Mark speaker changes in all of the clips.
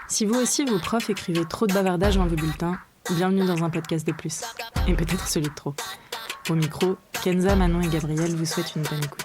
Speaker 1: Si vous aussi, vos profs écrivaient trop de bavardages dans vos bulletins, bienvenue dans un podcast de plus. Et peut-être celui de trop. Au micro, Kenza, Manon et Gabriel vous souhaitent une bonne écoute.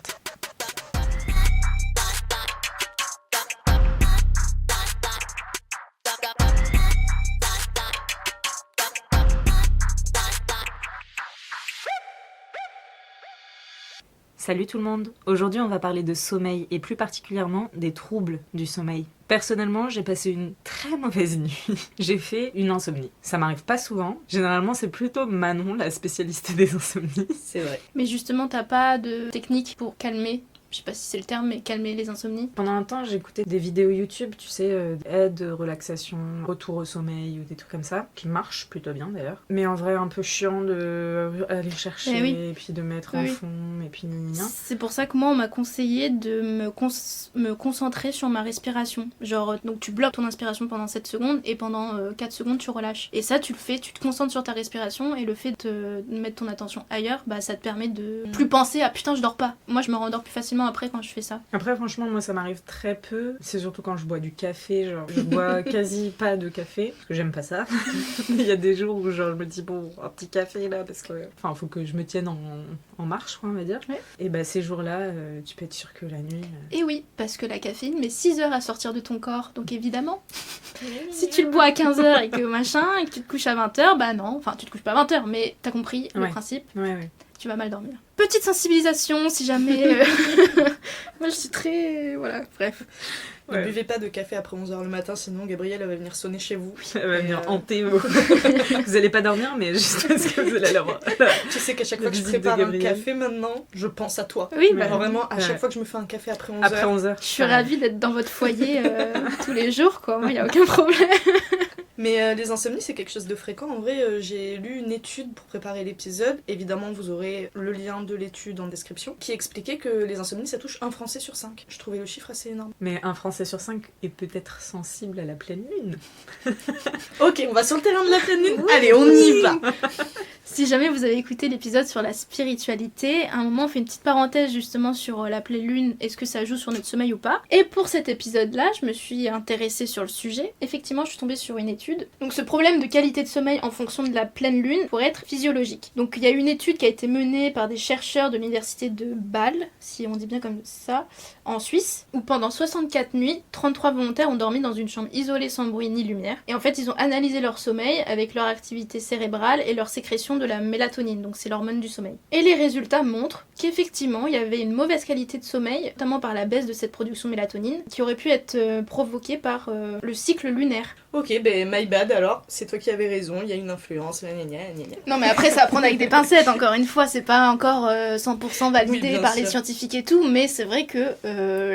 Speaker 1: Salut tout le monde. Aujourd'hui, on va parler de sommeil et plus particulièrement des troubles du sommeil. Personnellement, j'ai passé une très mauvaise nuit. J'ai fait une insomnie. Ça m'arrive pas souvent. Généralement, c'est plutôt Manon, la spécialiste des insomnies.
Speaker 2: C'est vrai.
Speaker 3: Mais justement, t'as pas de technique pour calmer, je sais pas si c'est le terme, mais calmer les insomnies?
Speaker 1: Pendant un temps, j'écoutais des vidéos YouTube, tu sais, aide, relaxation, retour au sommeil ou des trucs comme ça, qui marchent plutôt bien d'ailleurs. Mais en vrai, un peu chiant de aller chercher et puis de mettre en fond et puis gna.
Speaker 3: C'est pour ça que moi, on m'a conseillé de me concentrer sur ma respiration. Genre, donc tu bloques ton inspiration pendant 7 secondes et pendant 4 secondes, tu relâches. Et ça, tu le fais, tu te concentres sur ta respiration et le fait de mettre ton attention ailleurs, bah ça te permet de plus penser à putain, je dors pas. Moi, je me rendors plus facilement après quand je fais ça.
Speaker 1: Après franchement moi ça m'arrive très peu, c'est surtout quand je bois du café, genre je bois quasi pas de café parce que j'aime pas ça. Il y a des jours où genre je me dis bon un petit café là parce que enfin faut que je me tienne en marche quoi on va dire. Ouais. Et bah ces jours-là tu peux être sûr que la nuit
Speaker 3: Et oui, parce que la caféine met 6 heures à sortir de ton corps, donc évidemment si tu le bois à 15h et que machin et que tu te couches à 20h, bah non, enfin tu te couches pas à 20h mais t'as compris le principe.
Speaker 1: Ouais.
Speaker 3: Tu vas mal dormir. Petite sensibilisation si jamais... Moi je suis très... Voilà, bref.
Speaker 2: Ne buvez pas de café après 11h le matin, sinon Gabrielle va venir sonner chez vous.
Speaker 1: Elle va venir hanter vous. Vous allez pas dormir, mais juste parce que vous allez l'avoir.
Speaker 2: Tu sais qu'à chaque fois que je prépare un café maintenant, je pense à toi.
Speaker 3: Oui,
Speaker 2: bah vraiment, à chaque fois que je me fais un café après 11h.
Speaker 1: Après 11h.
Speaker 3: Je suis ravie d'être dans votre foyer tous les jours, quoi. Moi, il n'y a aucun problème.
Speaker 2: Mais les insomnies, c'est quelque chose de fréquent. En vrai, j'ai lu une étude pour préparer l'épisode. Évidemment, vous aurez le lien de l'étude en description, qui expliquait que les insomnies, ça touche un Français sur 5. Je trouvais le chiffre assez énorme.
Speaker 1: Mais un Français sur 5 est peut-être sensible à la pleine lune.
Speaker 2: Ok, on va sur le terrain de la pleine lune. Oui. Allez, on y va.
Speaker 3: Si jamais vous avez écouté l'épisode sur la spiritualité, à un moment on fait une petite parenthèse justement sur la pleine lune, est-ce que ça joue sur notre sommeil ou pas. Et pour cet épisode-là, je me suis intéressée sur le sujet. Effectivement, je suis tombée sur une étude. Donc ce problème de qualité de sommeil en fonction de la pleine lune pourrait être physiologique. Donc il y a une étude qui a été menée par des chercheurs de l'université de Bâle, si on dit bien comme ça, en Suisse, où pendant 64 nuits, 33 volontaires ont dormi dans une chambre isolée sans bruit ni lumière. Et en fait, ils ont analysé leur sommeil avec leur activité cérébrale et leur sécrétion de la mélatonine, donc c'est l'hormone du sommeil. Et les résultats montrent qu'effectivement, il y avait une mauvaise qualité de sommeil, notamment par la baisse de cette production de mélatonine, qui aurait pu être provoquée par le cycle lunaire.
Speaker 2: Ok, ben my bad alors, c'est toi qui avais raison, il y a une influence, gna.
Speaker 3: Non mais après ça à prendre avec des pincettes, encore une fois, c'est pas encore 100% validé par les scientifiques et tout, mais c'est vrai que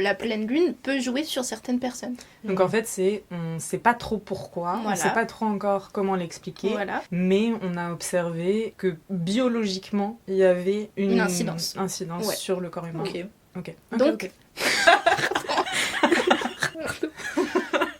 Speaker 3: la pleine lune peut jouer sur certaines personnes.
Speaker 1: Donc en fait on sait pas trop pourquoi, on sait pas trop encore comment l'expliquer, mais on a observé que biologiquement il y avait une incidence sur le corps humain. Ok.
Speaker 3: Donc...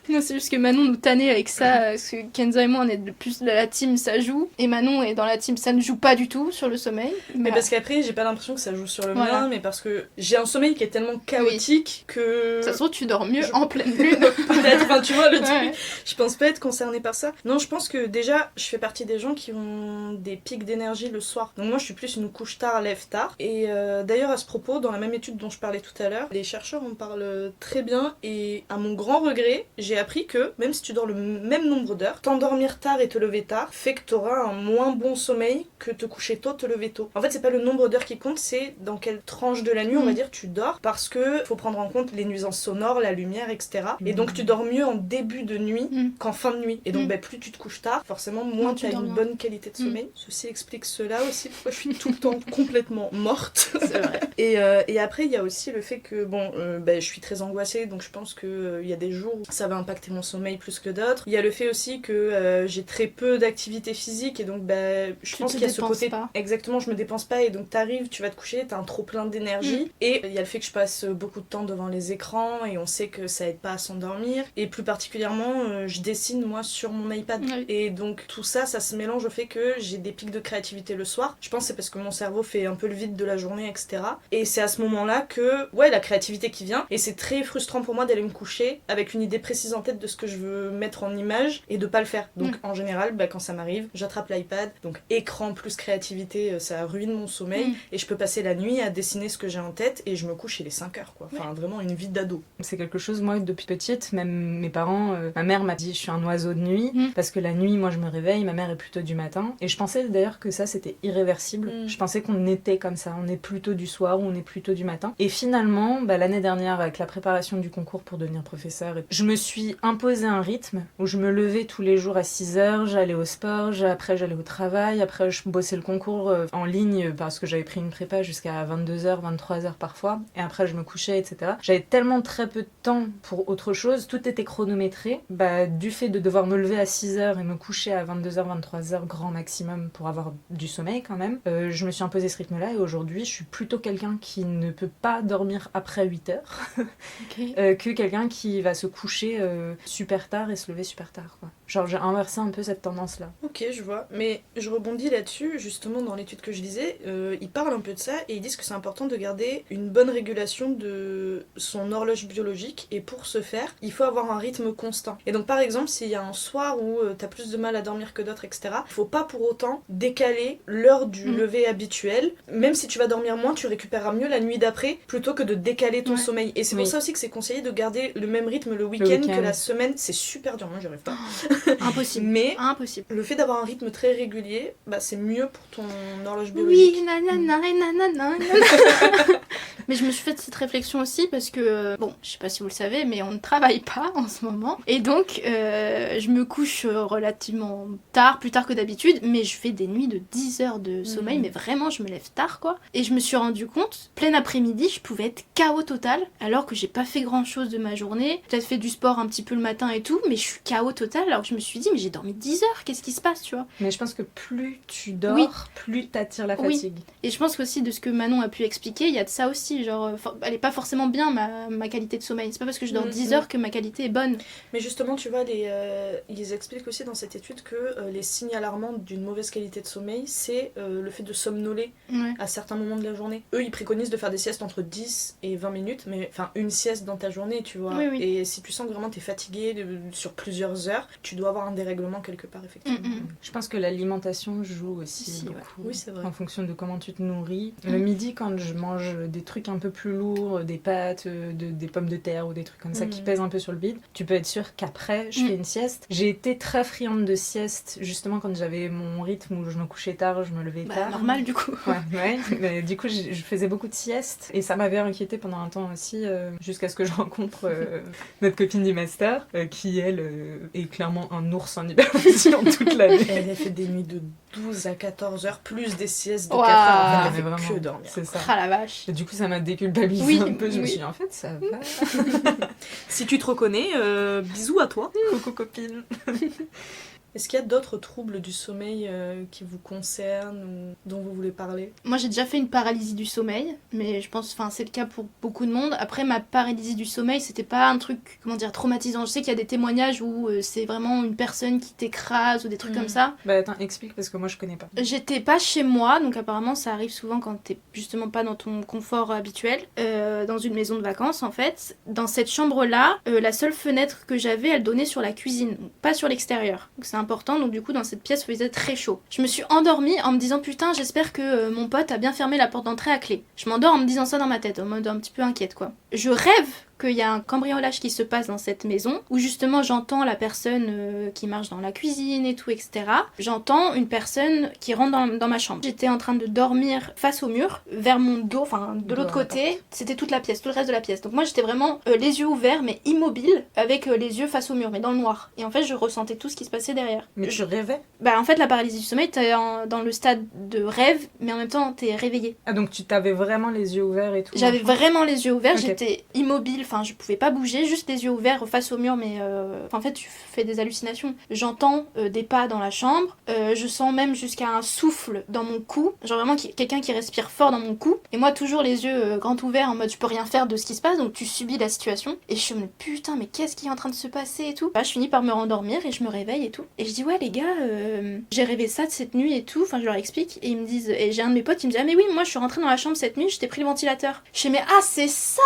Speaker 3: Non, c'est juste que Manon nous tannait avec ça, parce que Kenza et moi on est plus de la team ça joue, et Manon est dans la team ça ne joue pas du tout sur le sommeil.
Speaker 2: Mais parce qu'après j'ai pas l'impression que ça joue sur le mien, mais parce que j'ai un sommeil qui est tellement chaotique que...
Speaker 3: Ça se trouve tu dors mieux en pleine lune.
Speaker 2: Peut-être, enfin tu vois le truc. Je pense pas être concernée par ça. Non, je pense que déjà je fais partie des gens qui ont des pics d'énergie le soir. Donc moi je suis plus une couche tard, lève tard. Et d'ailleurs à ce propos, dans la même étude dont je parlais tout à l'heure, les chercheurs en parlent très bien, et à mon grand regret, j'ai appris que même si tu dors le même nombre d'heures, t'endormir tard et te lever tard fait que t'auras un moins bon sommeil que te coucher tôt, te lever tôt. En fait, c'est pas le nombre d'heures qui compte, c'est dans quelle tranche de la nuit, on va dire, tu dors, parce que faut prendre en compte les nuisances sonores, la lumière, etc. Et donc tu dors mieux en début de nuit qu'en fin de nuit. Et donc plus tu te couches tard, forcément moins tu as une bonne qualité de sommeil. Ceci explique cela aussi, pourquoi je suis tout le temps complètement morte.
Speaker 3: C'est vrai.
Speaker 2: Et après, il y a aussi le fait que, je suis très angoissée, donc je pense qu'il y a des jours où ça va impacter mon sommeil plus que d'autres. Il y a le fait aussi que j'ai très peu d'activité physique, et donc je pense qu'il y a ce côté... Exactement, je me dépense pas, et donc t'arrives, tu vas te coucher, t'as un trop plein d'énergie. Et il y a le fait que je passe beaucoup de temps devant les écrans, et on sait que ça aide pas à s'endormir. Et plus particulièrement, je dessine moi sur mon iPad. Et donc tout ça, ça se mélange au fait que j'ai des pics de créativité le soir. Je pense que c'est parce que mon cerveau fait un peu le vide de la journée, etc. Et c'est à ce moment-là que, la créativité qui vient, et c'est très frustrant pour moi d'aller me coucher avec une idée précise en tête tête de ce que je veux mettre en image et de pas le faire. Donc en général, quand ça m'arrive, j'attrape l'iPad, donc écran plus créativité, ça ruine mon sommeil, et je peux passer la nuit à dessiner ce que j'ai en tête et je me couche, il est 5 heures, quoi. Enfin, vraiment une vie d'ado.
Speaker 1: C'est quelque chose, moi, depuis petite, même mes parents, ma mère m'a dit je suis un oiseau de nuit, parce que la nuit, moi, je me réveille, ma mère est plutôt du matin, et je pensais d'ailleurs que ça, c'était irréversible. Je pensais qu'on était comme ça, on est plutôt du soir ou on est plutôt du matin. Et finalement, l'année dernière, avec la préparation du concours pour devenir professeur, je me suis imposé un rythme où je me levais tous les jours à 6h, j'allais au sport, après j'allais au travail, après je bossais le concours en ligne parce que j'avais pris une prépa jusqu'à 22h, 23h parfois, et après je me couchais, etc. J'avais tellement très peu de temps pour autre chose, tout était chronométré, du fait de devoir me lever à 6h et me coucher à 22h, 23h grand maximum pour avoir du sommeil quand même, je me suis imposé ce rythme-là, et aujourd'hui je suis plutôt quelqu'un qui ne peut pas dormir après 8h que quelqu'un qui va se coucher super tard et se lever super tard, quoi. Genre j'ai inversé un peu cette tendance-là.
Speaker 2: Ok, je vois. Mais je rebondis là-dessus, justement dans l'étude que je lisais, ils parlent un peu de ça et ils disent que c'est important de garder une bonne régulation de son horloge biologique, et pour ce faire, il faut avoir un rythme constant. Et donc par exemple, s'il y a un soir où t'as plus de mal à dormir que d'autres, etc., il faut pas pour autant décaler l'heure du lever habituel. Même si tu vas dormir moins, tu récupéreras mieux la nuit d'après plutôt que de décaler ton sommeil. Et c'est pour ça aussi que c'est conseillé de garder le même rythme le week-end que la semaine. C'est super dur, moi j'y arrive pas.
Speaker 3: Impossible.
Speaker 2: Mais
Speaker 3: impossible.
Speaker 2: Le fait d'avoir un rythme très régulier, c'est mieux pour ton horloge biologique.
Speaker 3: Oui, nanana. Mais je me suis fait cette réflexion aussi parce que, je sais pas si vous le savez, mais on ne travaille pas en ce moment. Et donc, je me couche relativement tard, plus tard que d'habitude, mais je fais des nuits de 10 heures de sommeil, mais vraiment, je me lève tard, quoi. Et je me suis rendu compte, plein après-midi, je pouvais être KO total, alors que j'ai pas fait grand-chose de ma journée. Peut-être fait du sport un petit peu le matin et tout, mais je suis KO total, alors que je me suis dit, mais j'ai dormi 10 heures, qu'est-ce qui se passe, tu vois?
Speaker 1: Mais je pense que plus tu dors, plus t'attires la fatigue.
Speaker 3: Oui. Et je pense qu'aussi, de ce que Manon a pu expliquer, il y a de ça aussi, genre, elle est pas forcément bien, ma qualité de sommeil. C'est pas parce que je dors 10 heures que ma qualité est bonne.
Speaker 2: Mais justement, tu vois, ils expliquent aussi dans cette étude que les signes alarmants d'une mauvaise qualité de sommeil, c'est le fait de somnoler à certains moments de la journée. Eux, ils préconisent de faire des siestes entre 10 et 20 minutes, mais enfin, une sieste dans ta journée, tu vois.
Speaker 3: Oui.
Speaker 2: Et si tu sens que vraiment t'es fatigué sur plusieurs heures, tu dois avoir un dérèglement quelque part, effectivement.
Speaker 1: Je pense que l'alimentation joue aussi beaucoup.
Speaker 2: Oui, c'est vrai.
Speaker 1: En fonction de comment tu te nourris. Le midi, quand je mange des trucs un peu plus lourds, des pâtes, des pommes de terre ou des trucs comme ça qui pèsent un peu sur le bide, tu peux être sûr qu'après, je fais une sieste. J'ai été très friande de sieste, justement quand j'avais mon rythme où je me couchais tard, je me levais tard.
Speaker 3: Normal, du coup.
Speaker 1: Ouais. Mais du coup, je faisais beaucoup de siestes et ça m'avait inquiétée pendant un temps aussi, jusqu'à ce que je rencontre notre copine du master, qui, elle, est clairement un ours en hibernation toute l'année.
Speaker 2: Elle a fait des nuits de 12 à 14 heures, plus des siestes de 4 heures. En fait, elle fait que dormir.
Speaker 1: C'est ça.
Speaker 3: Ah la vache.
Speaker 1: Et du coup, ça m'a déculpabilisé un peu. Je me suis dit, en fait, ça va.
Speaker 2: Si tu te reconnais, bisous à toi.
Speaker 1: Coucou copine.
Speaker 2: Est-ce qu'il y a d'autres troubles du sommeil qui vous concernent ou dont vous voulez parler ?
Speaker 3: Moi, j'ai déjà fait une paralysie du sommeil, mais je pense, c'est le cas pour beaucoup de monde. Après, ma paralysie du sommeil, c'était pas un truc, traumatisant. Je sais qu'il y a des témoignages où c'est vraiment une personne qui t'écrase ou des trucs comme ça.
Speaker 1: Attends, explique parce que moi, je connais pas.
Speaker 3: J'étais pas chez moi, donc apparemment, ça arrive souvent quand t'es justement pas dans ton confort habituel, dans une maison de vacances, en fait. Dans cette chambre-là, la seule fenêtre que j'avais, elle donnait sur la cuisine, donc pas sur l'extérieur. Donc c'est important, donc du coup dans cette pièce il faisait très chaud. Je me suis endormie en me disant putain j'espère que mon pote a bien fermé la porte d'entrée à clé. Je m'endors en me disant ça dans ma tête, en mode un petit peu inquiète quoi. Je rêve qu'il y a un cambriolage qui se passe dans cette maison, où justement j'entends la personne qui marche dans la cuisine et tout, etc. J'entends une personne qui rentre dans ma chambre. J'étais en train de dormir face au mur, vers mon dos, de l'autre côté, c'était toute la pièce, tout le reste de la pièce. Donc moi j'étais vraiment les yeux ouverts, mais immobile, avec les yeux face au mur, mais dans le noir. Et en fait je ressentais tout ce qui se passait derrière.
Speaker 1: Mais je rêvais ?
Speaker 3: En fait la paralysie du sommeil, t'es dans le stade de rêve, mais en même temps t'es réveillé.
Speaker 1: Ah donc tu t'avais vraiment les yeux ouverts et tout ?
Speaker 3: J'avais vraiment les yeux ouverts, j'étais immobile, je pouvais pas bouger, juste les yeux ouverts face au mur, mais en fait tu fais des hallucinations. J'entends des pas dans la chambre, je sens même jusqu'à un souffle dans mon cou, genre vraiment quelqu'un qui respire fort dans mon cou, et moi toujours les yeux grands ouverts en mode je peux rien faire de ce qui se passe, donc tu subis la situation, et je me dis putain mais qu'est-ce qui est en train de se passer et tout. Je finis par me rendormir et je me réveille et tout, et je dis ouais les gars, j'ai rêvé ça de cette nuit et tout, je leur explique, et ils me disent, et j'ai un de mes potes qui me dit ah mais oui moi je suis rentrée dans la chambre cette nuit, je t'ai pris le ventilateur. Je dis mais ah c'est ça,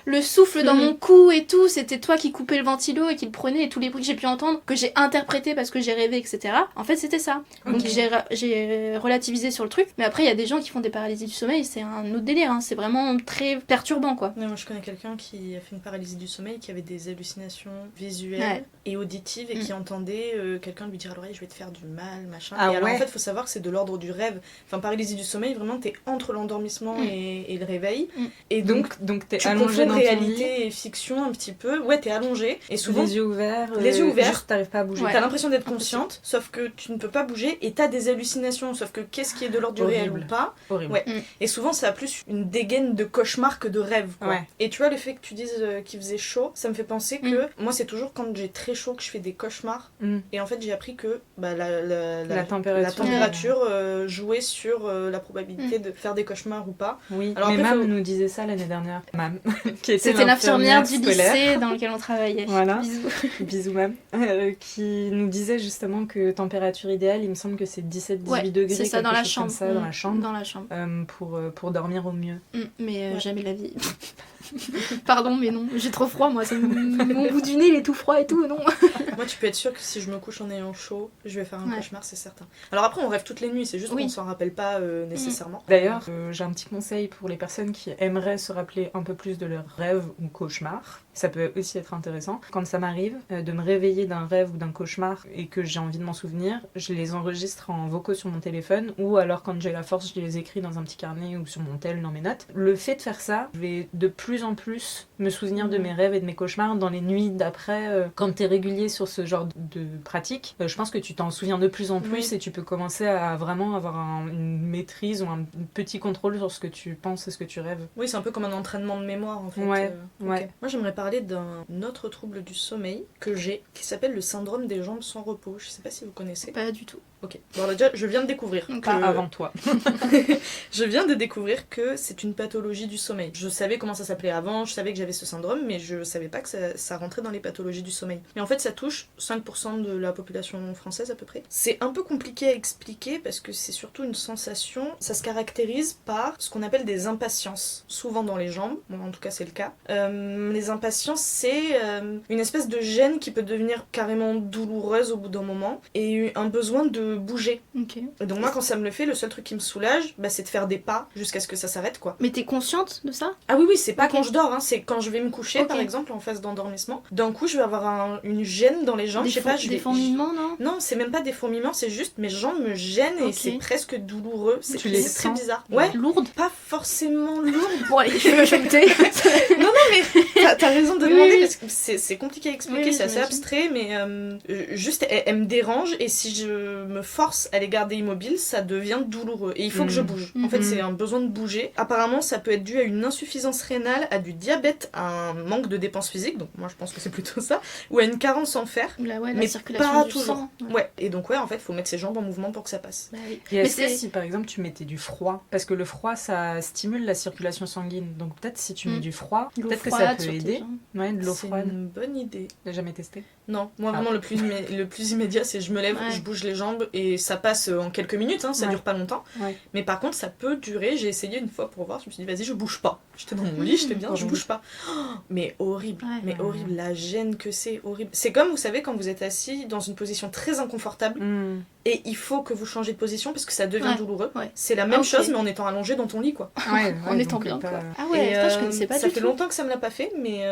Speaker 3: le souffle dans mon cou et tout, c'était toi qui coupais le ventilo et qui le prenais, et tous les bruits que j'ai pu entendre, que j'ai interprété parce que j'ai rêvé, etc. En fait, c'était ça. Donc j'ai relativisé sur le truc, mais après, il y a des gens qui font des paralysies du sommeil, c'est un autre délire, hein. C'est vraiment très perturbant, quoi.
Speaker 2: Ouais, moi, je connais quelqu'un qui a fait une paralysie du sommeil, qui avait des hallucinations visuelles et auditives, et qui entendait quelqu'un lui dire à l'oreille, je vais te faire du mal, machin. Et alors, en fait, il faut savoir que c'est de l'ordre du rêve. Enfin, paralysie du sommeil, vraiment, t'es entre l'endormissement et le réveil. Et donc
Speaker 1: t'es
Speaker 2: tu
Speaker 1: allongé
Speaker 2: confonds
Speaker 1: dans ton
Speaker 2: réalité
Speaker 1: lit.
Speaker 2: et fiction un petit peu. Ouais, t'es allongé. Et souvent,
Speaker 1: Les yeux ouverts.
Speaker 2: juste
Speaker 1: t'arrives pas à bouger.
Speaker 2: t'as l'impression d'être consciente, sauf que tu ne peux pas bouger, et t'as des hallucinations, sauf que qu'est-ce qui est de l'ordre du réel ou pas.
Speaker 1: Horrible.
Speaker 2: Ouais. Et souvent, ça a plus une dégaine de cauchemar que de rêve, quoi.
Speaker 1: Ouais.
Speaker 2: Et tu vois, le fait que tu dises qu'il faisait chaud, ça me fait penser que moi, c'est toujours quand j'ai très chaud que je fais des cauchemars. Et en fait, j'ai appris que la température jouait sur la probabilité de faire des cauchemars ou pas.
Speaker 1: Oui,
Speaker 2: alors
Speaker 1: mais
Speaker 2: après,
Speaker 1: Mam nous disait ça l'année dernière. Mam, qui était
Speaker 3: C'était l'infirmière du
Speaker 1: scolaire.
Speaker 3: lycée dans lequel on travaillait.
Speaker 1: Voilà.
Speaker 3: Bisous.
Speaker 1: Bisous Mam. Qui nous disait justement que température idéale, il me semble que c'est 17-18 degrés.
Speaker 3: C'est ça, dans la chambre.
Speaker 1: Ça, dans la chambre.
Speaker 3: Dans la chambre.
Speaker 1: Pour dormir au mieux.
Speaker 3: Mais jamais la vie. Pardon, mais non, j'ai trop froid, moi. Mon bout du nez, il est tout froid et tout, non.
Speaker 2: Moi, tu peux être sûr que si je me couche en ayant chaud, je vais faire un cauchemar, c'est certain. Alors après, on rêve toutes les nuits, c'est juste qu'on s'en rappelle pas nécessairement.
Speaker 1: D'ailleurs, j'ai un petit conseil pour les personnes qui aimeraient se rappeler un peu plus de leurs rêves ou cauchemars. Ça peut aussi être intéressant. Quand ça m'arrive de me réveiller d'un rêve ou d'un cauchemar et que j'ai envie de m'en souvenir, je les enregistre en vocaux sur mon téléphone, ou alors quand j'ai la force, je les écris dans un petit carnet ou sur mon tel, dans mes notes. Le fait de faire ça, je vais de plus en plus me souvenir de mes rêves et de mes cauchemars dans les nuits d'après. Quand t'es régulier sur ce genre de pratique, je pense que tu t'en souviens de plus en plus et tu peux commencer à vraiment avoir une maîtrise ou un petit contrôle sur ce que tu penses et ce que tu rêves.
Speaker 2: Oui, c'est un peu comme un entraînement de mémoire en fait.
Speaker 1: Ouais.
Speaker 2: Moi, j'aimerais parler d'un autre trouble du sommeil que j'ai, qui s'appelle le syndrome des jambes sans repos. Je sais pas si vous connaissez.
Speaker 3: Pas du tout.
Speaker 2: Ok. Bon, alors déjà, je viens de découvrir.
Speaker 1: Pas avant toi.
Speaker 2: Je viens de découvrir que c'est une pathologie du sommeil. Je savais comment ça s'appelait avant, je savais que j'avais ce syndrome, mais je savais pas que ça rentrait dans les pathologies du sommeil. Mais en fait, ça touche 5% de la population française à peu près. C'est un peu compliqué à expliquer parce que c'est surtout une sensation. Ça se caractérise par ce qu'on appelle des impatiences, souvent dans les jambes. Bon, en tout cas, c'est le cas. Les impatiences, c'est une espèce de gêne qui peut devenir carrément douloureuse au bout d'un moment et un besoin de bouger.
Speaker 3: Okay.
Speaker 2: Et donc moi, quand ça me le fait, le seul truc qui me soulage, c'est de faire des pas jusqu'à ce que ça s'arrête, quoi.
Speaker 3: Mais t'es consciente de ça?
Speaker 2: Ah oui, c'est pas quand je dors, hein, c'est quand je vais me coucher, par exemple, en phase d'endormissement. D'un coup, je vais avoir une gêne dans les jambes, je sais pas,
Speaker 3: des fourmillements, non?
Speaker 2: Non, c'est même pas des fourmillements, c'est juste mes jambes me gênent et c'est presque douloureux. C'est très bizarre. Ouais.
Speaker 3: Lourde?
Speaker 2: Pas forcément lourde.
Speaker 3: Bon, allez, je vais jeter.
Speaker 2: Non, mais t'as raison de demander parce que c'est compliqué à expliquer, c'est assez abstrait, mais juste elle me dérange et si je me force à les garder immobiles, ça devient douloureux et il faut que je bouge. En fait, c'est un besoin de bouger. Apparemment, ça peut être dû à une insuffisance rénale, à du diabète, à un manque de dépenses physiques, donc moi je pense que c'est plutôt ça, ou à une carence en fer.
Speaker 3: La
Speaker 2: mais
Speaker 3: circulation
Speaker 2: pas
Speaker 3: du
Speaker 2: toujours.
Speaker 3: sang.
Speaker 2: Ouais, et donc en fait, faut mettre ses jambes en mouvement pour que ça passe.
Speaker 3: Bah oui.
Speaker 1: Et est-ce que si par exemple tu mettais du froid, parce que le froid ça stimule la circulation sanguine, donc peut-être si tu mets du froid, peut-être que ça peut aider. Ouais, de l'eau froide.
Speaker 2: C'est une bonne idée.
Speaker 1: T'as jamais testé?
Speaker 2: Non, moi vraiment le plus immédiat, c'est je me lève, je bouge les jambes et ça passe en quelques minutes, hein, ça dure pas longtemps. Mais par contre, ça peut durer. J'ai essayé une fois pour voir, je me suis dit vas-y, je bouge pas. J'étais dans mon lit, j'étais bien, je bouge pas. Oh, mais horrible, horrible, la gêne que c'est, horrible. C'est comme, vous savez, quand vous êtes assis dans une position très inconfortable et il faut que vous changez de position parce que ça devient douloureux. C'est la même chose mais en étant allongé dans ton lit, quoi.
Speaker 3: En étant bien, quoi. Ah ouais, je connaissais pas du tout.
Speaker 2: Ça fait longtemps que ça me l'a pas fait, mais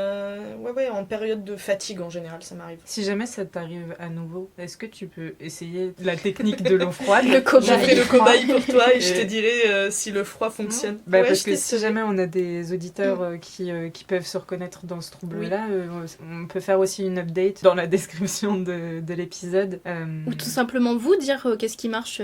Speaker 2: en période de fatigue en général, ça m'arrive.
Speaker 1: Si jamais ça t'arrive à nouveau, est-ce que tu peux essayer la technique de l'eau froide?
Speaker 3: Le cobaye.
Speaker 2: Je ferai le cobaye pour toi et je te dirai si le froid fonctionne.
Speaker 1: Parce que si jamais on a des auditeurs qui peuvent se reconnaître dans ce trouble-là, on peut faire aussi une update dans la description de l'épisode.
Speaker 3: Ou tout simplement vous dire qu'est-ce qui marche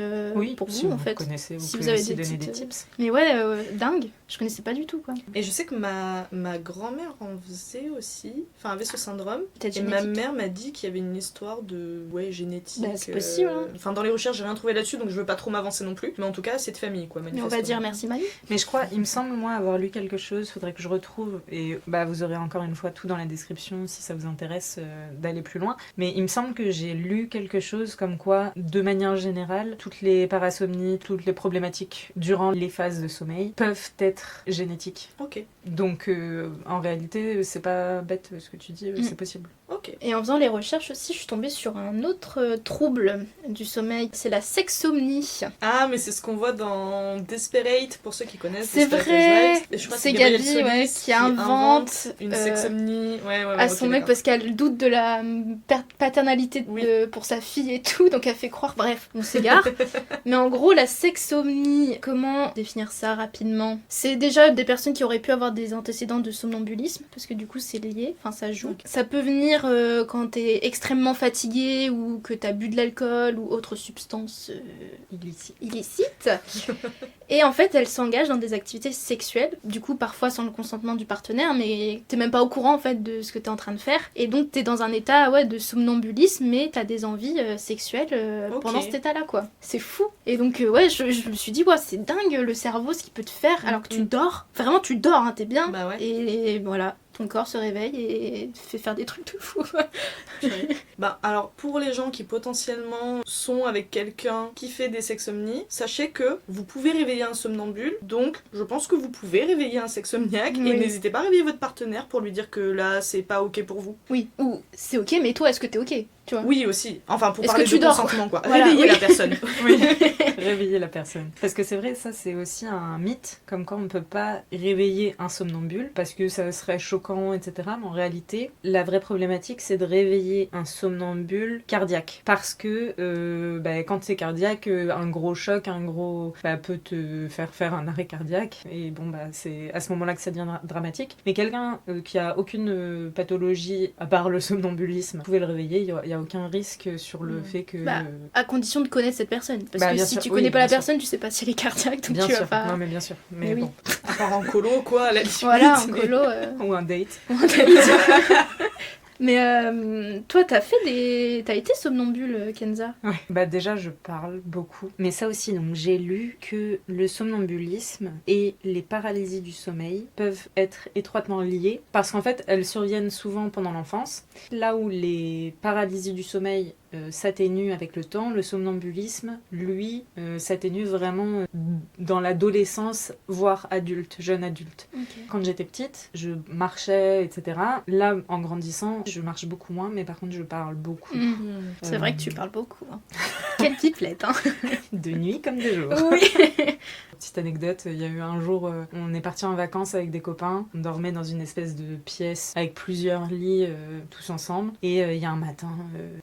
Speaker 3: pour
Speaker 1: si
Speaker 3: vous, en fait.
Speaker 1: Connaissez,
Speaker 3: si
Speaker 1: vous
Speaker 3: vous avez
Speaker 1: aussi
Speaker 3: des
Speaker 1: donner des tips.
Speaker 3: Mais ouais, dingue. Je connaissais pas du tout, quoi.
Speaker 2: Et je sais que ma grand-mère en faisait aussi, enfin avait ce syndrome.
Speaker 3: Peut-être
Speaker 2: et
Speaker 3: génétique.
Speaker 2: ma mère m'a dit qu'il y avait une histoire de génétique.
Speaker 3: Bah, c'est possible.
Speaker 2: Enfin dans les recherches j'ai rien trouvé là-dessus donc je veux pas trop m'avancer non plus. Mais en tout cas c'est de famille quoi.
Speaker 3: Mais on va dire merci Mali.
Speaker 1: Mais je crois, il me semble moi avoir lu quelque chose. Faudrait que je retrouve et vous aurez encore une fois tout dans la description si ça vous intéresse d'aller plus loin. Mais il me semble que j'ai lu quelque chose comme quoi de manière générale, toutes les parasomnies, toutes les problématiques durant les phases de sommeil peuvent être génétiques.
Speaker 2: Ok.
Speaker 1: Donc en réalité, c'est pas bête ce que tu dis, c'est possible.
Speaker 2: Ok.
Speaker 3: Et en faisant les recherches aussi, je suis tombée sur un autre trouble du sommeil, c'est la sexomnie.
Speaker 2: Ah, mais c'est ce qu'on voit dans Desperate, pour ceux qui connaissent.
Speaker 3: C'est
Speaker 2: Desperate
Speaker 3: vrai,
Speaker 2: Housewives. Et je crois que
Speaker 3: c'est
Speaker 2: Gabrielle
Speaker 3: Gabi
Speaker 2: Solis
Speaker 3: qui invente
Speaker 2: une sexomnie
Speaker 3: à son mec parce qu'elle doute de la paternalité pour sa fille et tout, donc elle fait croire, bref, on s'égare. Mais en gros, la sexomnie, comment définir ça rapidement? C'est déjà des personnes qui auraient pu avoir des antécédents de somnambulisme, parce que du coup c'est lié, enfin ça joue. Okay. Ça peut venir quand t'es extrêmement fatigué ou que t'as bu de l'alcool ou autre substance illicite. Et en fait, elle s'engage dans des activités sexuelles, du coup parfois sans le consentement du partenaire, mais t'es même pas au courant en fait de ce que t'es en train de faire. Et donc t'es dans un état de somnambulisme, mais t'as des envies sexuelles pendant cet état-là, quoi. C'est fou. Et donc je me suis dit, c'est dingue le cerveau, ce qu'il peut te faire alors que tu dors. Vraiment, tu dors, hein, t'es bien.
Speaker 2: Bah ouais.
Speaker 3: Et voilà. Ton corps se réveille et fait faire des trucs de fou.
Speaker 2: Alors, pour les gens qui potentiellement sont avec quelqu'un qui fait des sexomnies, sachez que vous pouvez réveiller un somnambule, donc je pense que vous pouvez réveiller un sexomniaque, et n'hésitez pas à réveiller votre partenaire pour lui dire que là, c'est pas ok pour vous.
Speaker 3: Oui, ou c'est ok, mais toi, est-ce que t'es ok? Tu vois.
Speaker 2: Oui, aussi. Enfin, pour
Speaker 3: est-ce
Speaker 2: parler
Speaker 3: que tu
Speaker 2: de
Speaker 3: dors,
Speaker 2: consentement, quoi.
Speaker 3: Voilà,
Speaker 2: réveiller la personne.
Speaker 1: Oui, réveiller la personne. Parce que c'est vrai, ça, c'est aussi un mythe, comme quoi on ne peut pas réveiller un somnambule, parce que ça serait choquant, etc. Mais en réalité, la vraie problématique, c'est de réveiller un somnambule cardiaque. Parce que quand c'est cardiaque, un gros choc, peut te faire un arrêt cardiaque. Et c'est à ce moment-là que ça devient dramatique. Mais quelqu'un qui a aucune pathologie, à part le somnambulisme, vous pouvez le réveiller, il y a aucun risque sur le fait que...
Speaker 3: à condition de connaître cette personne. Parce que si tu connais pas la personne, tu sais pas si elle est cardiaque, donc
Speaker 1: bien
Speaker 3: tu
Speaker 1: sûr.
Speaker 3: vas pas...
Speaker 1: Non, mais bien sûr. Mais bon.
Speaker 2: À part en colo, quoi, à la limite.
Speaker 3: Voilà, en colo...
Speaker 1: Ou un date.
Speaker 3: Mais toi, t'as été somnambule, Kenza?
Speaker 1: Ouais. Déjà, je parle beaucoup. Mais ça aussi, donc j'ai lu que le somnambulisme et les paralysies du sommeil peuvent être étroitement liées parce qu'en fait, elles surviennent souvent pendant l'enfance. Là où les paralysies du sommeil s'atténue avec le temps, le somnambulisme, lui, s'atténue vraiment dans l'adolescence, voire jeune adulte.
Speaker 3: Okay.
Speaker 1: Quand j'étais petite, je marchais, etc. Là, en grandissant, je marche beaucoup moins, mais par contre, je parle beaucoup.
Speaker 3: C'est vrai que tu parles beaucoup. Hein. Quelle pipelette, hein.
Speaker 1: De nuit comme de jour.
Speaker 3: Oui.
Speaker 1: Petite anecdote, il y a eu un jour, on est parti en vacances avec des copains, on dormait dans une espèce de pièce avec plusieurs lits, tous ensemble, et il y a un matin,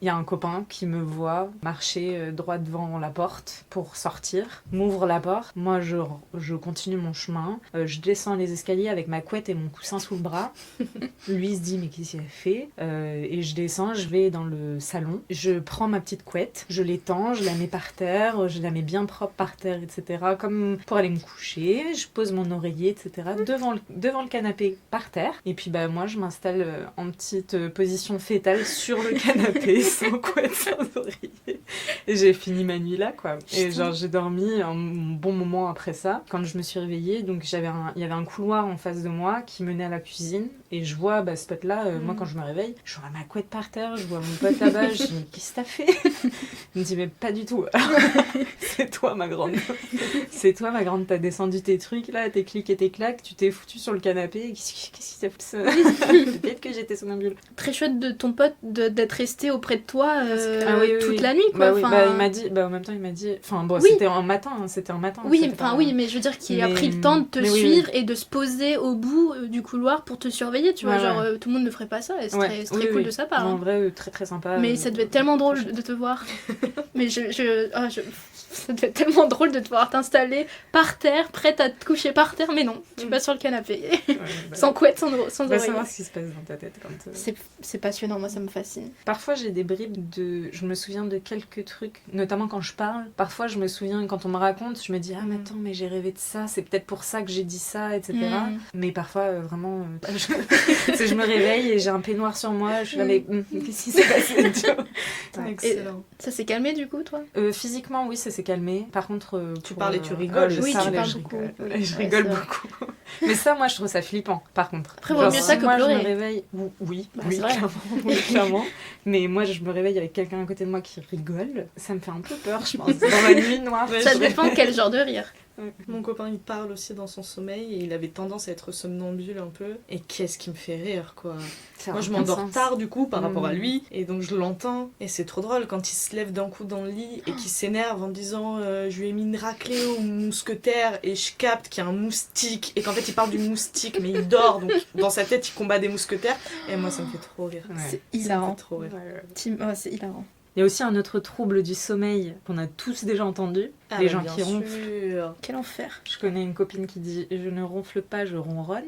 Speaker 1: il y a un copain qui me voit marcher droit devant la porte pour sortir, m'ouvre la porte, moi je continue mon chemin, je descends les escaliers avec ma couette et mon coussin sous le bras, lui se dit mais qu'est-ce qu'il a fait, et je descends, je vais dans le salon, je prends ma petite couette, je l'étends, je la mets par terre, je la mets bien propre par terre, etc., comme pour aller me coucher, je pose mon oreiller, etc., devant le canapé par terre, et puis moi je m'installe en petite position fétale sur le canapé, sans couette, sans oreiller, et j'ai fini ma nuit là, quoi. Et j'ai dormi un bon moment après ça. Quand je me suis réveillée, donc il y avait un couloir en face de moi qui menait à la cuisine, et je vois ce pote là, moi quand je me réveille, je vois ma couette par terre, je vois mon pote là-bas, je dis mais qu'est-ce que t'as fait? Il me dit mais pas du tout. C'est toi ma grande, t'as descendu tes trucs là, tes clics et tes claques, tu t'es foutu sur le canapé, qu'est-ce qui t'a foutu ça? Peut-être que j'étais somnambule.
Speaker 3: Très chouette de ton pote d'être resté auprès de toi toute la nuit,
Speaker 1: il
Speaker 3: quoi.
Speaker 1: m'a dit, en même temps il m'a dit, c'était un matin,
Speaker 3: Oui, mais je veux dire qu'il a pris le temps de te suivre et de se poser au bout du couloir pour te surveiller, tu vois, tout le monde ne ferait pas ça, et c'est très cool de sa part.
Speaker 1: En vrai, très très sympa.
Speaker 3: Mais ça devait être tellement drôle de te voir. Mais ça devait être tellement drôle de te voir t'installer par terre, prête à te coucher par terre, mais non, tu passes sur le canapé, sans couette, sans oreiller.
Speaker 1: Savoir ce qui se passe dans ta tête quand...
Speaker 3: C'est passionnant, moi ça me fascine.
Speaker 1: Parfois j'ai des bribes je me souviens de quelques trucs, notamment quand je parle. Parfois je me souviens, quand on me raconte, je me dis mais attends, mais j'ai rêvé de ça, c'est peut-être pour ça que j'ai dit ça, etc. Mais parfois vraiment, je me réveille et j'ai un peignoir sur moi, je suis là mais qu'est-ce qui s'est passé?
Speaker 2: Excellent.
Speaker 3: Ça s'est calmé du coup, toi?
Speaker 1: Physiquement oui, ça s'est calmé. Par contre,
Speaker 2: tu parles et tu rigoles.
Speaker 3: Oui, tu parles
Speaker 1: je
Speaker 3: beaucoup.
Speaker 1: rigole beaucoup. Mais ça, moi, je trouve ça flippant, par contre.
Speaker 3: Après, vaut mieux ça que
Speaker 1: moi, je
Speaker 3: pleurer.
Speaker 1: me réveille... Oui,
Speaker 3: Bah,
Speaker 1: oui,
Speaker 3: c'est vrai.
Speaker 1: clairement, oui, clairement. Mais moi, je me réveille avec quelqu'un à côté de moi qui rigole. Ça me fait un peu peur, je pense. Dans la nuit noire.
Speaker 2: Ouais,
Speaker 3: Ça
Speaker 2: je
Speaker 3: dépend quel genre de rire.
Speaker 2: Mon copain il parle aussi dans son sommeil et il avait tendance à être somnambule un peu. Et qu'est-ce qui me fait rire quoi. Moi je m'endors tard du coup par rapport à lui et donc je l'entends et c'est trop drôle quand il se lève d'un coup dans le lit et qu'il s'énerve en disant je lui ai mis une raclée au mousquetaire et je capte qu'il y a un moustique et qu'en fait il parle du moustique mais il dort donc dans sa tête il combat des mousquetaires et moi ça me fait trop rire.
Speaker 1: Ouais.
Speaker 3: C'est
Speaker 2: Ça me
Speaker 3: hilarant.
Speaker 2: fait trop rire.
Speaker 3: C'est hilarant.
Speaker 1: Il y a aussi un autre trouble du sommeil qu'on a tous déjà entendu,
Speaker 2: Ah,
Speaker 1: les
Speaker 2: bah,
Speaker 1: gens
Speaker 2: bien
Speaker 1: qui ronflent.
Speaker 2: sûr.
Speaker 3: Quel enfer.
Speaker 1: Je connais une copine qui dit « Je ne ronfle pas, je ronronne ».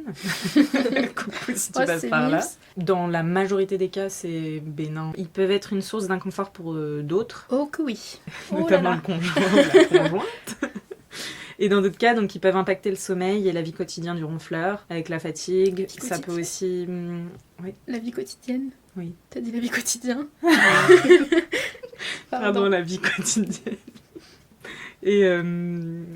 Speaker 1: Coucou si tu
Speaker 3: Ouais,
Speaker 1: passes
Speaker 3: c'est
Speaker 1: par là.
Speaker 3: mimes.
Speaker 1: Dans la majorité des cas, c'est bénin. Ils peuvent être une source d'inconfort pour d'autres,
Speaker 3: Oh que oui. Oh là
Speaker 1: notamment
Speaker 3: là.
Speaker 1: le conjoint ou la conjointe. Et dans d'autres cas, donc, ils peuvent impacter le sommeil et la vie quotidienne du ronfleur, avec la fatigue.
Speaker 3: Vie
Speaker 1: Ça peut aussi...
Speaker 3: La vie quotidienne.
Speaker 1: Oui.
Speaker 3: T'as dit la vie quotidienne.
Speaker 1: Pardon, la vie quotidienne. Et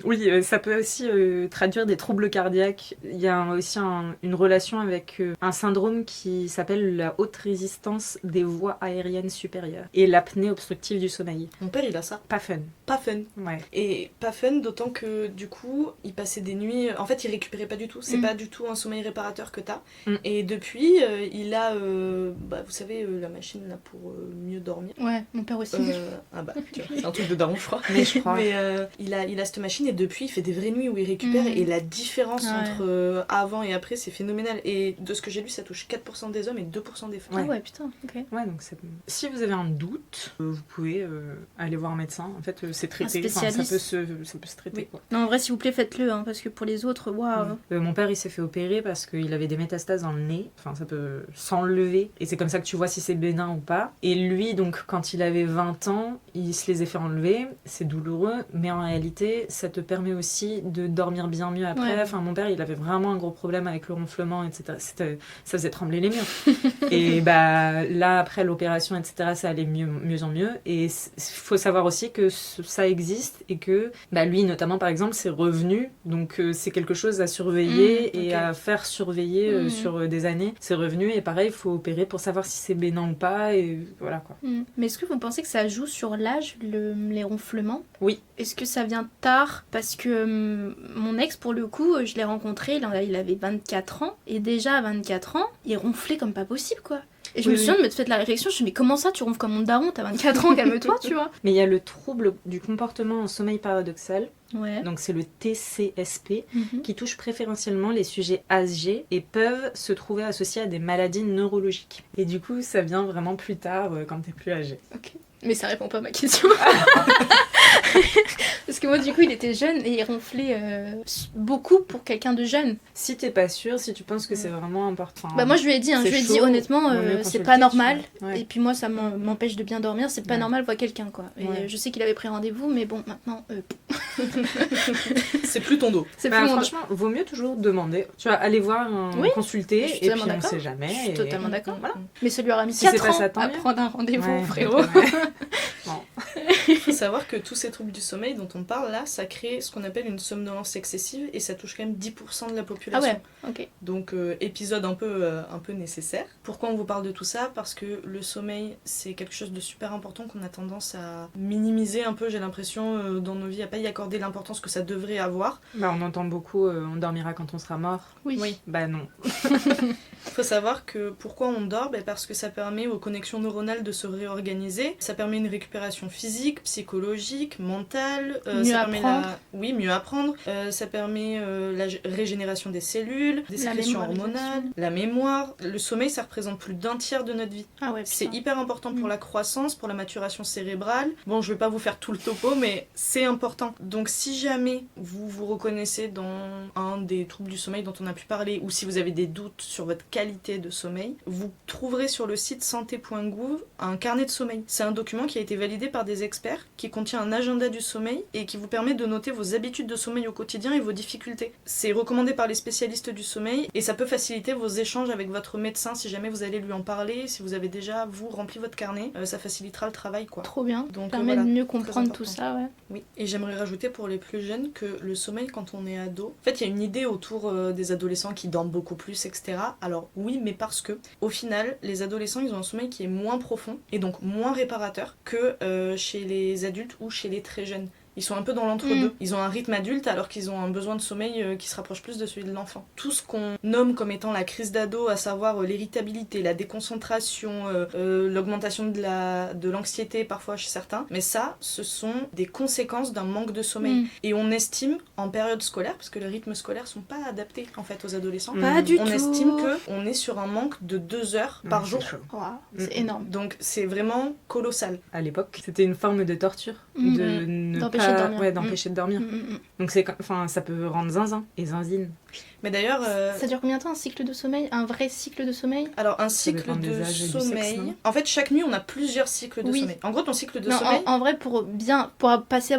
Speaker 1: oui, ça peut aussi traduire des troubles cardiaques. Il y a aussi une relation avec un syndrome qui s'appelle la haute résistance des voies aériennes supérieures et l'apnée obstructive du sommeil.
Speaker 2: Mon père il a ça.
Speaker 1: Pas fun.
Speaker 2: Pas fun.
Speaker 1: Ouais.
Speaker 2: Et pas fun, d'autant que du coup, il passait des nuits. En fait, il récupérait pas du tout. C'est pas du tout un sommeil réparateur que t'as. Et depuis, il a, vous savez, la machine là pour mieux dormir.
Speaker 3: Ouais, mon père aussi.
Speaker 2: Ah bah, tu vois, c'est un truc de daron, je crois.
Speaker 1: Mais je crois.
Speaker 2: Mais il a cette machine et depuis, il fait des vraies nuits où il récupère. Et la différence entre avant et après, c'est phénoménal. Et de ce que j'ai lu, ça touche 4% des hommes et 2% des femmes.
Speaker 3: Ah ouais, putain, ok.
Speaker 1: Ouais, donc si vous avez un doute, vous pouvez aller voir un médecin. En fait, c'est traité. Enfin, ça peut se traiter.
Speaker 2: Oui.
Speaker 1: Quoi.
Speaker 3: Non, en vrai, s'il vous plaît, faites-le, hein, parce que pour les autres, waouh.
Speaker 1: Mon père, il s'est fait opérer parce qu'il avait des métastases dans le nez. Enfin, ça peut s'enlever. Et c'est comme ça que tu vois si c'est bénin ou pas. Et lui, donc, quand il avait 20 ans, il se les a fait enlever. C'est douloureux, mais en réalité, ça te permet aussi de dormir bien mieux après.
Speaker 3: Ouais.
Speaker 1: Enfin, mon père, il avait vraiment un gros problème avec le ronflement, etc. Ça faisait trembler les murs. Et bah, là, après l'opération, etc., ça allait mieux en mieux. Et il faut savoir aussi que ça existe et que bah, lui, notamment, par exemple, c'est revenu. Donc, c'est quelque chose à surveiller et à faire surveiller sur des années. C'est revenu et pareil, il faut opérer pour savoir si c'est bénin ou pas. Et voilà quoi.
Speaker 3: Mais est-ce que vous pensez que ça joue sur l'âge, les ronflements?
Speaker 1: Oui.
Speaker 3: Est-ce que ça vient tard? Parce que mon ex, pour le coup, je l'ai rencontré, il avait 24 ans. Et déjà, à 24 ans, il ronflait comme pas possible, quoi. Et je me souviens de me faire la réflexion, je me suis dit, mais comment ça, tu ronfles comme mon daron, t'as 24 ans, calme-toi, tu vois.
Speaker 1: Mais il y a le trouble du comportement en sommeil paradoxal,
Speaker 3: Ouais.
Speaker 1: donc c'est le TCSP, qui touche préférentiellement les sujets âgés et peuvent se trouver associés à des maladies neurologiques. Et du coup, ça vient vraiment plus tard, quand t'es plus âgé.
Speaker 3: Ok. Mais ça répond pas à ma question. Parce que moi, du coup, il était jeune et il ronflait beaucoup pour quelqu'un de jeune.
Speaker 1: Si t'es pas sûr, si tu penses que c'est vraiment important.
Speaker 3: Bah moi, je lui ai dit,
Speaker 1: c'est
Speaker 3: je lui ai dit
Speaker 1: chaud,
Speaker 3: honnêtement,
Speaker 1: vaut mieux
Speaker 3: c'est
Speaker 1: consulter,
Speaker 3: pas normal.
Speaker 1: tu vois. Ouais.
Speaker 3: Et puis moi, ça m'empêche de bien dormir. C'est pas
Speaker 1: Ouais.
Speaker 3: normal, voir quelqu'un, quoi. Et
Speaker 1: Ouais.
Speaker 3: je sais qu'il avait pris rendez-vous, mais bon, maintenant,
Speaker 2: C'est plus ton dos.
Speaker 3: c'est
Speaker 1: Bah,
Speaker 3: plus mon
Speaker 1: franchement, vaut mieux toujours demander. Tu vois, aller voir,
Speaker 3: Oui,
Speaker 1: consulter,
Speaker 3: je suis
Speaker 1: et puis
Speaker 3: totalement
Speaker 1: on
Speaker 3: d'accord.
Speaker 1: sait jamais.
Speaker 3: Je suis
Speaker 1: et-
Speaker 3: totalement d'accord.
Speaker 1: Voilà.
Speaker 3: Mais ça lui aura mis
Speaker 1: Si c'est
Speaker 3: 4
Speaker 1: pas
Speaker 3: ans
Speaker 1: ça, tant
Speaker 3: à
Speaker 1: mieux.
Speaker 3: prendre un rendez-vous,
Speaker 1: Ouais,
Speaker 3: frérot.
Speaker 2: Il faut savoir que tous ces troubles du sommeil dont on parle là, ça crée ce qu'on appelle une somnolence excessive et ça touche quand même 10% de la
Speaker 3: Ah
Speaker 2: population.
Speaker 3: ouais, ok.
Speaker 2: Donc épisode un peu nécessaire. Pourquoi on vous parle de tout ça? Parce que le sommeil c'est quelque chose de super important qu'on a tendance à minimiser un peu, j'ai l'impression, dans nos vies, à pas y accorder l'importance que ça devrait avoir.
Speaker 1: Bah, on entend beaucoup, on dormira quand on sera mort.
Speaker 3: Oui.
Speaker 1: Bah non.
Speaker 2: Il faut savoir que pourquoi on dort? Parce que ça permet aux connexions neuronales de se réorganiser, ça permet une récupération physique, psychologique, mentale,
Speaker 3: Mieux
Speaker 2: ça permet
Speaker 3: apprendre.
Speaker 2: mieux apprendre, ça permet la régénération des cellules, des
Speaker 3: La
Speaker 2: sécrétions
Speaker 3: mémoire,
Speaker 2: hormonales, la mémoire. Le sommeil, ça représente plus d'un tiers de notre vie.
Speaker 3: Ah ouais,
Speaker 2: C'est
Speaker 3: putain.
Speaker 2: hyper important pour la croissance, pour la maturation cérébrale. Bon, je vais pas vous faire tout le topo, mais c'est important. Donc si jamais vous vous reconnaissez dans un des troubles du sommeil dont on a pu parler, ou si vous avez des doutes sur votre qualité de sommeil, vous trouverez sur le site santé.gouv un carnet de sommeil. C'est un document qui a été validé par des experts qui contient un agenda du sommeil et qui vous permet de noter vos habitudes de sommeil au quotidien et vos difficultés. C'est recommandé par les spécialistes du sommeil et ça peut faciliter vos échanges avec votre médecin si jamais vous allez lui en parler, si vous avez déjà, vous, rempli votre carnet, ça facilitera le travail, quoi.
Speaker 3: Trop bien.
Speaker 2: Donc,
Speaker 3: Permet de
Speaker 2: voilà,
Speaker 3: mieux
Speaker 2: très
Speaker 3: comprendre tout
Speaker 2: important.
Speaker 3: ça, ouais.
Speaker 2: Oui, et j'aimerais rajouter pour les plus jeunes que le sommeil quand on est ado, en fait il y a une idée autour des adolescents qui dorment beaucoup plus, etc. Alors oui, mais parce que au final, les adolescents ils ont un sommeil qui est moins profond et donc moins réparateur que chez les adultes ou chez les très jeunes. Ils sont un peu dans l'entre-deux. Ils ont un rythme adulte alors qu'ils ont un besoin de sommeil qui se rapproche plus de celui de l'enfant. Tout ce qu'on nomme comme étant la crise d'ado, à savoir l'irritabilité, la déconcentration, l'augmentation de l'anxiété parfois chez certains, mais ça, ce sont des conséquences d'un manque de sommeil. Et on estime en période scolaire, parce que les rythmes scolaires sont pas adaptés en fait aux adolescents,
Speaker 3: Pas du
Speaker 2: on
Speaker 3: tout.
Speaker 2: estime qu'on est sur un manque de 2 heures par jour.
Speaker 1: C'est chaud.
Speaker 3: Waouh, c'est énorme.
Speaker 2: Donc c'est vraiment colossal.
Speaker 1: À l'époque, c'était une forme de torture de ne
Speaker 3: D'empêcher
Speaker 1: pas...
Speaker 3: de dormir.
Speaker 1: Ouais, d'empêcher de dormir. Donc ça peut rendre zinzin et zinzine.
Speaker 2: Mais d'ailleurs...
Speaker 3: Ça dure combien de temps un cycle de sommeil? Un vrai cycle de sommeil?
Speaker 2: Alors un cycle
Speaker 1: dépend des
Speaker 2: de
Speaker 1: âges et du
Speaker 2: sommeil...
Speaker 1: sexe, non
Speaker 2: en fait, chaque nuit, on a plusieurs cycles de
Speaker 3: Oui.
Speaker 2: sommeil. En gros, ton cycle de
Speaker 3: Non,
Speaker 2: sommeil,
Speaker 3: en vrai, pour avoir passé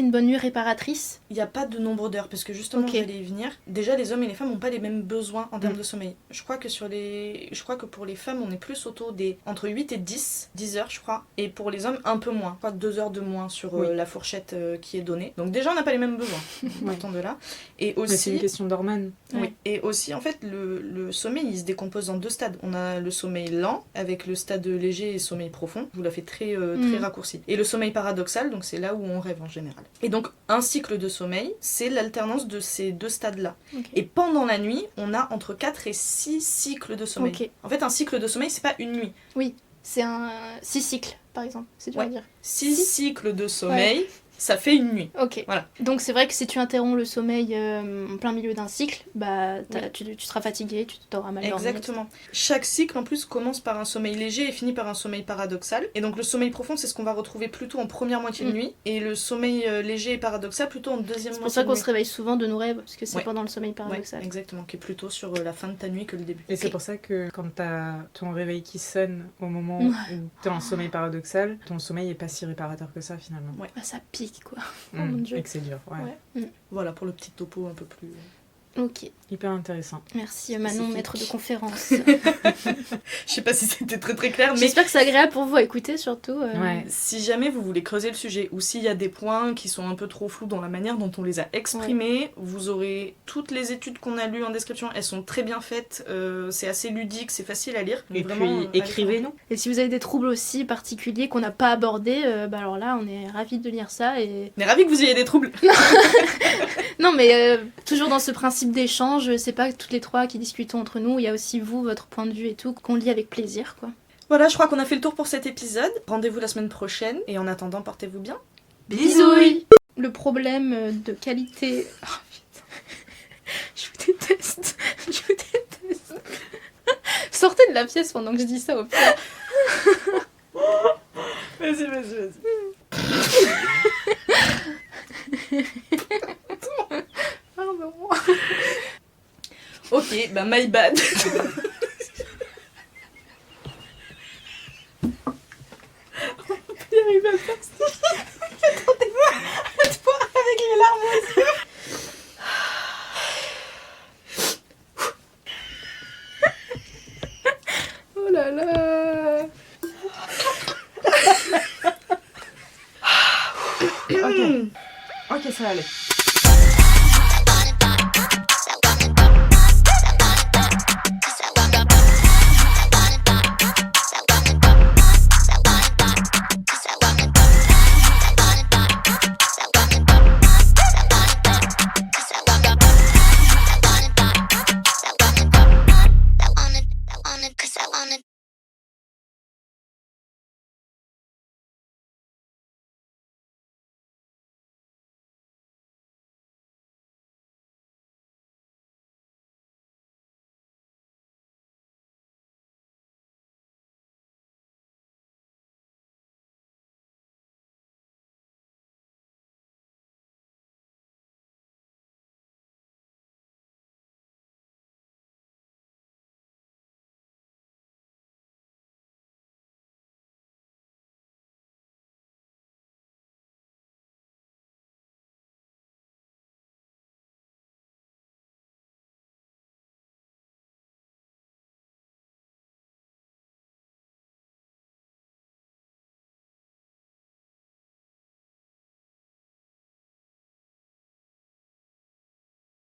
Speaker 3: une bonne nuit réparatrice.
Speaker 2: il n'y a pas de nombre d'heures, parce que justement,
Speaker 3: Ok.
Speaker 2: j'allais y venir. Déjà, les hommes et les femmes n'ont pas les mêmes besoins en termes de sommeil. Je crois que pour les femmes, on est plus autour des... entre 8 et 10 heures, je crois. Et pour les hommes, un peu moins. Je crois 2 heures de moins sur
Speaker 1: Oui.
Speaker 2: la fourchette qui est donnée. Donc déjà, on n'a pas les mêmes besoins. Partant de là. Et
Speaker 1: Mais c'est
Speaker 2: aussi...
Speaker 1: une question d'hormones.
Speaker 2: Oui.
Speaker 3: Ouais.
Speaker 2: Et aussi, en fait, le sommeil, il se décompose en 2 stades. On a le sommeil lent, avec le stade léger et sommeil profond. Je vous la fais très raccourci. Et le sommeil paradoxal, donc c'est là où on rêve en général. Et donc, un cycle de sommeil, c'est l'alternance de ces 2 stades-là.
Speaker 3: Ok.
Speaker 2: Et pendant la nuit, on a entre 4 et 6 cycles de sommeil.
Speaker 3: Ok.
Speaker 2: En fait, un cycle de sommeil, c'est pas une nuit.
Speaker 3: C'est un 6 cycles, par exemple. C'est dur à
Speaker 2: Ouais.
Speaker 3: dire.
Speaker 2: 6 cycles de sommeil, ça fait une nuit.
Speaker 3: Ok.
Speaker 2: Voilà.
Speaker 3: Donc c'est vrai que si tu interromps le sommeil en plein milieu d'un cycle, bah tu seras fatigué, tu t'auras mal dormi.
Speaker 2: Exactement. Chaque cycle en plus commence par un sommeil léger et finit par un sommeil paradoxal. Et donc le sommeil profond, c'est ce qu'on va retrouver plutôt en première moitié de nuit, et le sommeil léger et paradoxal plutôt en deuxième
Speaker 3: C'est
Speaker 2: moitié
Speaker 3: pour ça
Speaker 2: de
Speaker 3: qu'on
Speaker 2: nuit.
Speaker 3: se réveille souvent de nos rêves, parce que c'est
Speaker 2: Ouais.
Speaker 3: pendant le sommeil
Speaker 2: Ouais,
Speaker 3: paradoxal.
Speaker 2: exactement, qui est plutôt sur la fin de ta nuit que le début.
Speaker 1: Et c'est
Speaker 3: Ok.
Speaker 1: pour ça que quand t'as ton réveil qui sonne au moment
Speaker 3: Ouais.
Speaker 1: où t'es en sommeil paradoxal, ton sommeil est pas si réparateur que ça finalement.
Speaker 2: Ouais.
Speaker 3: Ah, ça pique quoi. Oh mon Dieu.
Speaker 1: Et que c'est dur, ouais.
Speaker 3: Ouais.
Speaker 2: Voilà pour le petit topo un peu plus...
Speaker 3: Ok,
Speaker 1: Hyper intéressant.
Speaker 3: merci Manon,
Speaker 2: Spécifique.
Speaker 3: maître de conférence.
Speaker 2: Je sais pas si c'était très très clair, mais
Speaker 3: J'espère que c'est agréable pour vous à écouter surtout.
Speaker 1: Ouais.
Speaker 2: si jamais vous voulez creuser le sujet, ou s'il y a des points qui sont un peu trop flous dans la manière dont on les a exprimés, vous aurez toutes les études qu'on a lues en description, elles sont très bien faites, c'est assez ludique, c'est facile à lire.
Speaker 1: Et
Speaker 2: Donc vraiment,
Speaker 1: puis
Speaker 2: allez
Speaker 1: écrivez-nous.
Speaker 3: Et si vous avez des troubles aussi particuliers qu'on n'a pas abordés, bah alors là on est ravis de lire ça et...
Speaker 2: On est ravis que vous ayez des troubles.
Speaker 3: Non mais toujours dans ce principe d'échange, c'est pas toutes les trois qui discutons entre nous, il y a aussi vous, votre point de vue et tout, qu'on lit avec plaisir quoi.
Speaker 2: Voilà, je crois qu'on a fait le tour pour cet épisode. Rendez-vous la semaine prochaine, et en attendant, portez-vous bien.
Speaker 3: Bisouilles. Le problème de qualité... Oh, putain. Je vous déteste. Je vous déteste. Sortez de la pièce pendant que je dis ça au pire.
Speaker 2: Vas-y, vas-y.
Speaker 3: Pardon.
Speaker 2: Ok, bah my bad. Il arrive à faire ça. Attendez-moi, avec les larmes aux yeux.
Speaker 3: Oh là là.
Speaker 1: Ok, ça va aller.